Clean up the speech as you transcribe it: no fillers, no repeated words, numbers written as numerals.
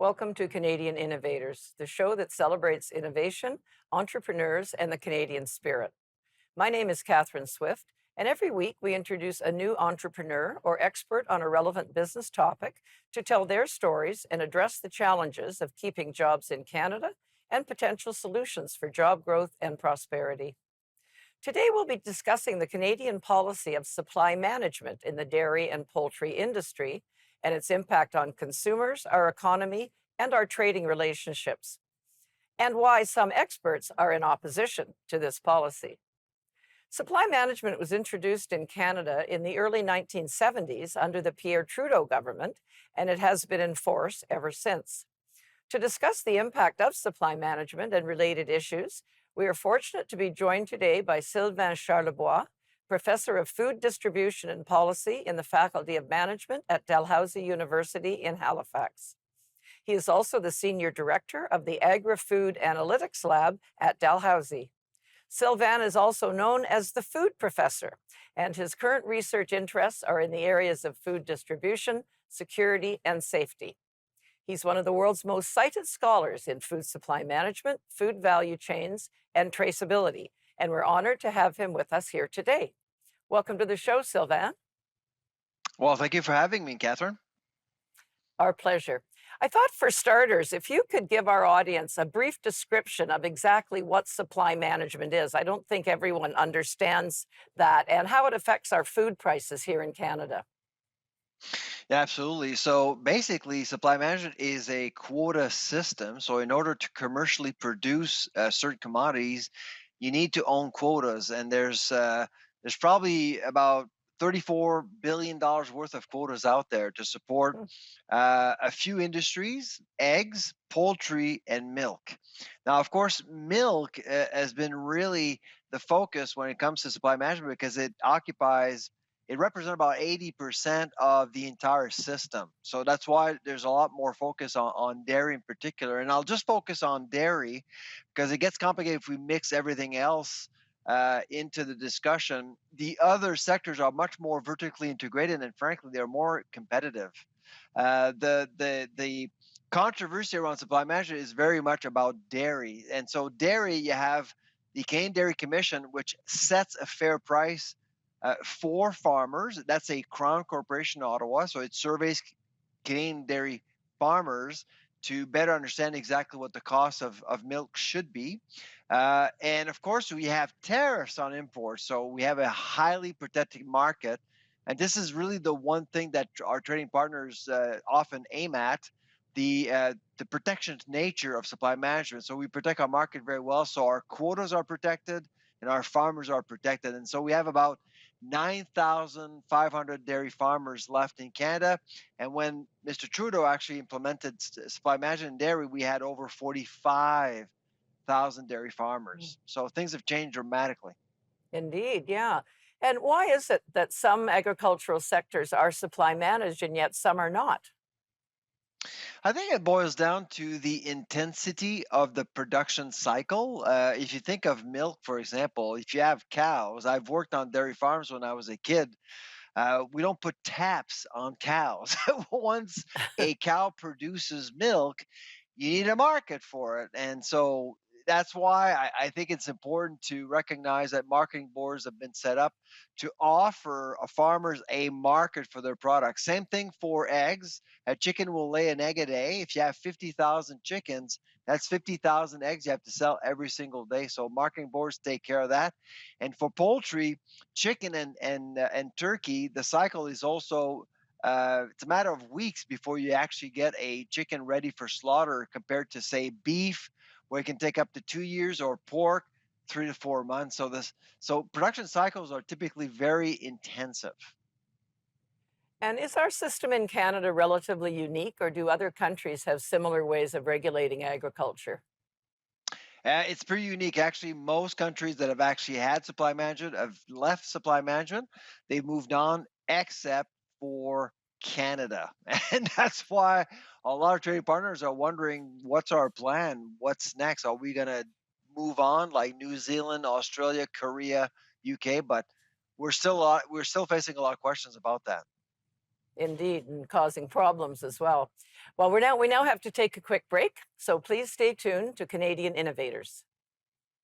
Welcome to Canadian Innovators, the show that celebrates innovation, entrepreneurs, and the Canadian spirit. My name is Catherine Swift, and every week we introduce a new entrepreneur or expert on a relevant business topic to tell their stories and address the challenges of keeping jobs in Canada and potential solutions for job growth and prosperity. Today we'll be discussing the Canadian policy of supply management in the dairy and poultry industry and its impact on consumers, our economy, and our trading relationships, and why some experts are in opposition to this policy. Supply management was introduced in Canada in the early 1970s under the Pierre Trudeau government, and it has been in force ever since. To discuss the impact of supply management and related issues, we are fortunate to be joined today by Sylvain Charlebois, Professor of Food Distribution and Policy in the Faculty of Management at Dalhousie University in Halifax. He is also the Senior Director of the Agri-Food Analytics Lab at Dalhousie. Sylvain is also known as the Food Professor, and his current research interests are in the areas of food distribution, security, and safety. He's one of the world's most cited scholars in food supply management, food value chains, and traceability, and we're honored to have him with us here today. Welcome to the show, Sylvain. Well, thank you for having me, Catherine. Our pleasure. I thought for starters, if you could give our audience a brief description of exactly what supply management is. I don't think everyone understands that and how it affects our food prices here in Canada. Yeah, absolutely. So basically, supply management is a quota system. So in order to commercially produce certain commodities, you need to own quotas, and there's probably about $34 billion worth of quotas out there to support Hmm. a few industries: eggs, poultry, and milk. Now, of course, milk has been really the focus when it comes to supply management because it represents about 80% of the entire system. So that's why there's a lot more focus on dairy in particular. And I'll just focus on dairy because it gets complicated if we mix everything else into the discussion. The other sectors are much more vertically integrated, and frankly, they're more competitive. The controversy around supply management is very much about dairy, and so dairy, you have the Canadian Dairy Commission, which sets a fair price for farmers. That's a Crown Corporation in Ottawa, so it surveys Canadian dairy farmers to better understand exactly what the cost of milk should be. And of course, we have tariffs on imports, so we have a highly protected market. And this is really the one thing that our trading partners often aim at, the protectionist nature of supply management. So we protect our market very well. So our quotas are protected and our farmers are protected. And so we have about 9,500 dairy farmers left in Canada. And when Mr. Trudeau actually implemented supply management in dairy, we had over 45,000 dairy Mm. farmers. So things have changed dramatically. Indeed, yeah. And why is it that some agricultural sectors are supply managed and yet some are not? I think it boils down to the intensity of the production cycle. If you think of milk, for example, if you have cows, I've worked on dairy farms when I was a kid. We don't put taps on cows. Once a cow produces milk, you need a market for it. And so that's why I think it's important to recognize that marketing boards have been set up to offer farmers a market for their products. Same thing for eggs. A chicken will lay an egg a day. If you have 50,000 chickens, that's 50,000 eggs you have to sell every single day. So marketing boards take care of that. And for poultry, chicken and turkey, the cycle is also it's a matter of weeks before you actually get a chicken ready for slaughter compared to, say, beef, where it can take up to 2 years, or pork 3 to 4 months. So production cycles are typically very intensive. And is our system in Canada relatively unique, or do other countries have similar ways of regulating agriculture? It's pretty unique. Actually, most countries that have actually had supply management have left supply management. They've moved on, except for Canada. And that's why a lot of trading partners are wondering, what's our plan? What's next? Are we going to move on like New Zealand, Australia, Korea, UK? But we're still facing a lot of questions about that. Indeed, and causing problems as well. Well, we now have to take a quick break, so please stay tuned to Canadian Innovators.